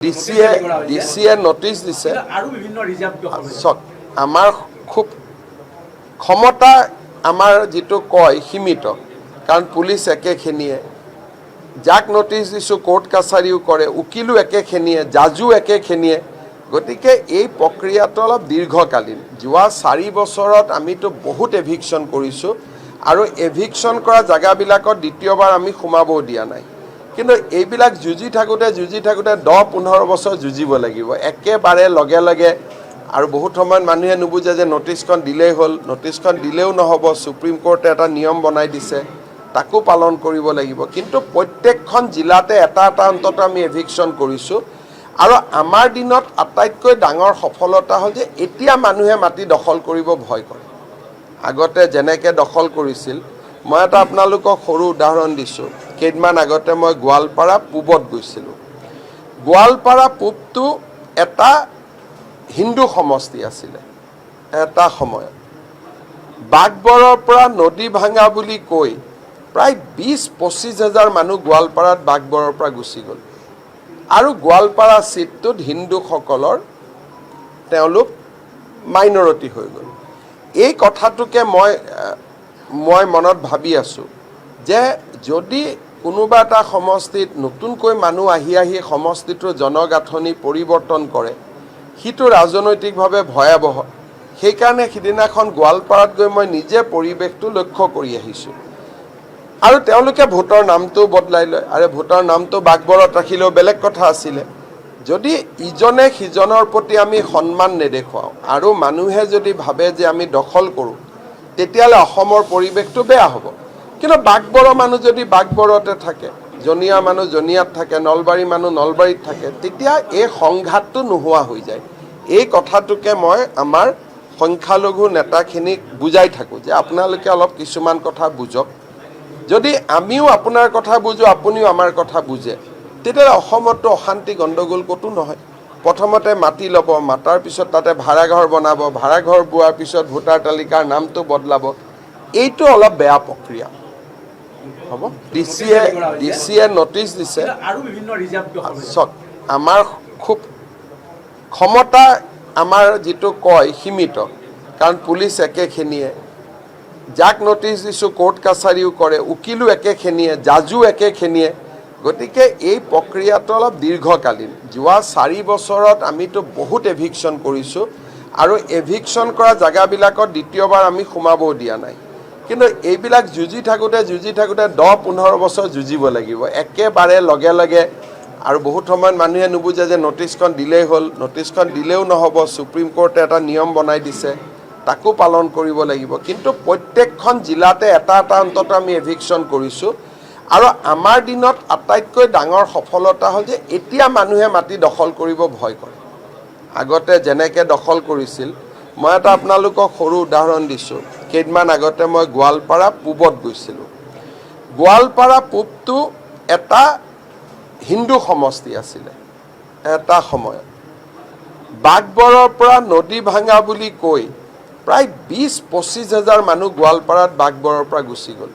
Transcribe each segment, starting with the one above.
ডিচিয়ে notice দিছে চক আমাৰ খুব ক্ষমতা আমাৰ যিটো কয় সীমিত কাৰণ পুলিচ একেখিনিয়ে যাক নোটিছ দিছোঁ কোৰ্ট কাছাৰীও কৰে উকিলো একেখিনিয়ে জাজো একেখিনিয়ে গতিকে এই প্ৰক্ৰিয়াটো অলপ দীৰ্ঘকালীন যোৱা 4 বছৰত আমিতো বহুত এভিকশ্যন কৰিছোঁ আৰু এভিকশ্যন কৰা জাগাবিলাকত দ্বিতীয়বাৰ আমি সোমাব দিয়া নাই কিন্তু এইবিলাক যুঁজি থাকোঁতে 10-15 বছৰ যুঁজিব লাগিব একেবাৰে লগে লগে আৰু বহুত সময়ত মানুহে নুবুজে যে নোটিছখন দিলেই হ'ল নোটিছখন দিলেও নহ'ব সুপ্ৰিম কোৰ্টে এটা নিয়ম বনাই দিছে তাকো পালন কৰিব লাগিব কিন্তু প্ৰত্যেকখন জিলাতে এটা অন্তত আমি এভিকশ্যন কৰিছোঁ আৰু আমাৰ দিনত আটাইতকৈ ডাঙৰ সফলতা হ'ল যে এতিয়া মানুহে মাটি দখল কৰিব ভয় কৰে আগতে যেনেকৈ দখল কৰিছিল মই এটা আপোনালোকক সৰু উদাহৰণ দিছোঁ কেইদিনমান আগতে মই গোৱালপাৰা পূবত গৈছিলোঁ গোৱালপাৰা পূবটো এটা হিন্দু সমষ্টি আছিলে এটা সময়ত বাগবৰৰ পৰা নদী ভাঙা বুলি কৈ প্ৰায় 20-25 হাজাৰ মানুহ গোৱালপাৰাত বাগবৰৰ পৰা গুচি গ'ল আৰু গোৱালপাৰা চিটটোত হিন্দুসকলৰ তেওঁলোক মাইনৰিটি হৈ গ'ল এই কথাটোকে মই মনত ভাবি আছোঁ যে যদি কোনোবা এটা সমষ্টিত নতুনকৈ মানুহ আহি সমষ্টিটোৰ জনগাঁথনি পৰিৱৰ্তন কৰে সিটো ৰাজনৈতিকভাৱে ভয়াৱহ সেইকাৰণে সিদিনাখন গোৱালপাৰাত গৈ মই নিজে পৰিৱেশটো লক্ষ্য কৰি আহিছোঁ আৰু তেওঁলোকে ভোটৰ নামটো বদলাই লয় আৰু ভোটৰ নামটো বাগবৰত ৰাখিলেও বেলেগ কথা আছিলে যদি ইজনে সিজনৰ প্ৰতি আমি সন্মান নেদেখুৱাওঁ আৰু মানুহে যদি ভাবে যে আমি দখল কৰোঁ তেতিয়াহ'লে অসমৰ পৰিৱেশটো বেয়া হ'ব কিন্তু বাগবৰৰ মানুহ যদি বাগবৰতে থাকে জনিয়া মানুহ জনিয়াত থাকে নলবাৰী মানুহ নলবাৰীত থাকে তেতিয়া এই সংঘাতটো নোহোৱা হৈ যায় এই কথাটোকে মই আমাৰ সংখ্যালঘু নেতাখিনিক বুজাই থাকোঁ যে আপোনালোকে অলপ কিছুমান কথা বুজক যদি আমিও আপোনাৰ কথা বুজো আপুনিও আমাৰ কথা বুজে তেতিয়াহ'লে অসমতো অশান্তি গণ্ডগোল ক'তো নহয় প্ৰথমতে মাটি ল'ব মাটাৰ পিছত তাতে ভাড়াঘৰ বনাব ভাড়াঘৰ বোৱাৰ পিছত ভোটাৰ তালিকাৰ নামটো বদলাব এইটো অলপ বেয়া প্ৰক্ৰিয়া হ'ব ডিচিয়ে নোটিছ দিছে চক আমাৰ খুব ক্ষমতা আমাৰ যিটো কয় সীমিত কাৰণ পুলিচ একেখিনিয়ে যাক নোটিছ দিছোঁ কোৰ্ট কাছাৰীও কৰে উকিলো একেখিনিয়ে জাজো একেখিনিয়ে গতিকে এই প্ৰক্ৰিয়াটো অলপ দীৰ্ঘকালীন যোৱা 4 বছৰত আমিতো বহুত এভিকশ্যন কৰিছোঁ আৰু এভিকশ্যন কৰা জাগাবিলাকত দ্বিতীয়বাৰ আমি সোমাব দিয়া নাই কিন্তু এইবিলাক যুঁজি থাকোঁতে 10-15 বছৰ যুঁজিব লাগিব একেবাৰে লগে লগে আৰু বহুত সময়ত মানুহে নুবুজে যে নোটিছখন দিলেই হ'ল নোটিছখন দিলেও নহ'ব সুপ্ৰিম কোৰ্টে এটা নিয়ম বনাই দিছে তাকো পালন কৰিব লাগিব কিন্তু প্ৰত্যেকখন জিলাতে এটা অন্তত আমি এভিকশ্যন কৰিছোঁ আৰু আমাৰ দিনত আটাইতকৈ ডাঙৰ সফলতা হ'ল যে এতিয়া মানুহে মাটি দখল কৰিব ভয় কৰে আগতে যেনেকৈ দখল কৰিছিল মই এটা আপোনালোকক সৰু উদাহৰণ দিছোঁ কেইদিনমান আগতে মই গোৱালপাৰা পূবত গৈছিলোঁ গোৱালপাৰা পূবটো এটা হিন্দু সমষ্টি আছিলে এটা সময়ত বাগবৰৰ পৰা নদী ভাঙা বুলি কৈ প্ৰায় 20-25 হাজাৰ মানুহ গোৱালপাৰাত বাগবৰৰ পৰা গুচি গ'ল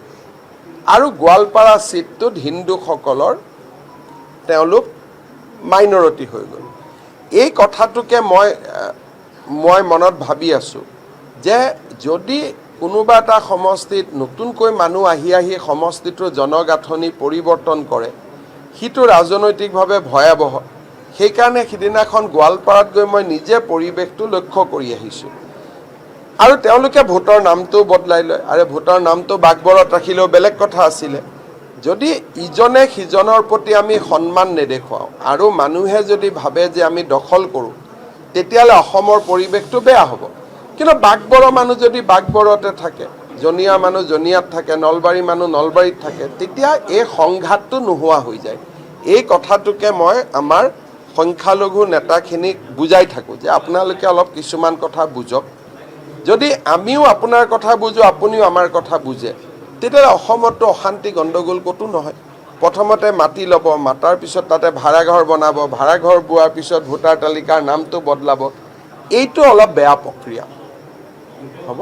আৰু গোৱালপাৰা চিটটোত হিন্দুসকলৰ তেওঁলোক মাইনৰিটি হৈ গ'ল এই কথাটোকে মই মনত ভাবি আছোঁ যে যদি কোনোবা এটা সমষ্টিত নতুনকৈ মানুহ আহি সমষ্টিটোৰ জনগাঁথনি পৰিৱৰ্তন কৰে সিটো ৰাজনৈতিকভাৱে ভয়াৱহ সেইকাৰণে সিদিনাখন গোৱালপাৰাত গৈ মই নিজে পৰিৱেশটো লক্ষ্য কৰি আহিছোঁ আৰু তেওঁলোকে ভোটৰ নামটো বদলাই লয় আৰু ভোটৰ নামটো বাগবৰত ৰাখিলেও বেলেগ কথা আছিলে যদি ইজনে সিজনৰ প্ৰতি আমি সন্মান নেদেখুৱাওঁ আৰু মানুহে যদি ভাবে যে আমি দখল কৰোঁ তেতিয়াহ'লে অসমৰ পৰিৱেশটো বেয়া হ'ব কিন্তু বাগবৰৰ মানুহ যদি বাগবৰতে থাকে জনিয়া মানুহ জনিয়াত থাকে নলবাৰী মানুহ নলবাৰীত থাকে তেতিয়া এই সংঘাতটো নোহোৱা হৈ যায় এই কথাটোকে মই আমাৰ সংখ্যালঘু নেতাখিনিক বুজাই থাকোঁ যে আপোনালোকে অলপ কিছুমান কথা বুজক যদি আমিও আপোনাৰ কথা বুজো আপুনিও আমাৰ কথা বুজে তেতিয়াহ'লে অসমতো অশান্তি গণ্ডগোল ক'তো নহয় প্ৰথমতে মাটি ল'ব মাটাৰ পিছত তাতে ভাড়াঘৰ বনাব ভাড়াঘৰ বোৱাৰ পিছত ভোটাৰ তালিকাৰ নামটো বদলাব এইটো অলপ বেয়া প্ৰক্ৰিয়া হ'ব